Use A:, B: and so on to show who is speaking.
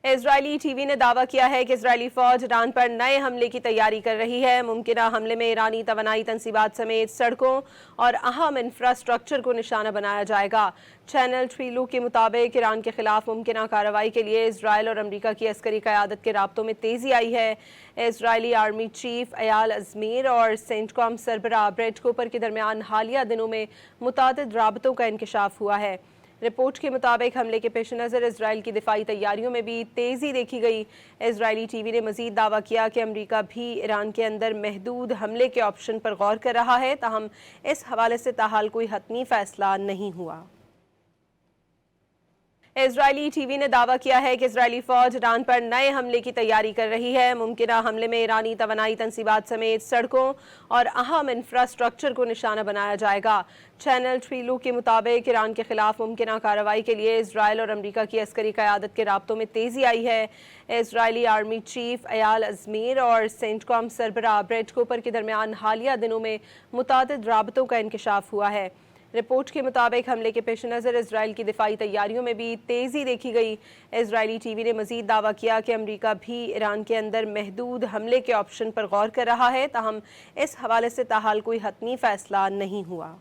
A: اسرائیلی T V نے دعویٰ کیا ہے کہ اسرائیلی فوج ایران پر نئے حملے کی تیاری کر رہی ہے۔ ممکنہ حملے میں ایرانی توانائی تنصیبات سمیت سڑکوں اور اہم انفراسٹرکچر کو نشانہ بنایا جائے گا۔ چینل ٹریلو کے مطابق ایران کے خلاف ممکنہ کارروائی کے لیے اسرائیل اور امریکہ کی عسکری قیادت کے رابطوں میں تیزی آئی ہے۔ اسرائیلی آرمی چیف ایال ازمیر اور سینٹ کام سربراہ بریٹ کوپر کے درمیان حالیہ دنوں میں متعدد رابطوں کا انکشاف ہوا ہے۔ رپورٹ کے مطابق حملے کے پیش نظر اسرائیل کی دفاعی تیاریوں میں بھی تیزی دیکھی گئی۔ اسرائیلی ٹی وی نے مزید دعویٰ کیا کہ امریکہ بھی ایران کے اندر محدود حملے کے آپشن پر غور کر رہا ہے، تاہم اس حوالے سے تاحال کوئی حتمی فیصلہ نہیں ہوا۔ اسرائیلی ٹی وی نے دعویٰ کیا ہے کہ اسرائیلی فوج ایران پر نئے حملے کی تیاری کر رہی ہے۔ ممکنہ حملے میں ایرانی توانائی تنصیبات سمیت سڑکوں اور اہم انفراسٹرکچر کو نشانہ بنایا جائے گا۔ چینل ٹریلو کے مطابق ایران کے خلاف ممکنہ کارروائی کے لیے اسرائیل اور امریکہ کی عسکری قیادت کے رابطوں میں تیزی آئی ہے۔ اسرائیلی آرمی چیف ایال ازمیر اور سینٹ کام سربراہ بریٹ کوپر کے درمیان حالیہ دنوں میں متعدد رابطوں کا انکشاف ہوا ہے۔ رپورٹ کے مطابق حملے کے پیش نظر اسرائیل کی دفاعی تیاریوں میں بھی تیزی دیکھی گئی۔ اسرائیلی ٹی وی نے مزید دعویٰ کیا کہ امریکہ بھی ایران کے اندر محدود حملے کے آپشن پر غور کر رہا ہے، تاہم اس حوالے سے تاحال کوئی حتمی فیصلہ نہیں ہوا۔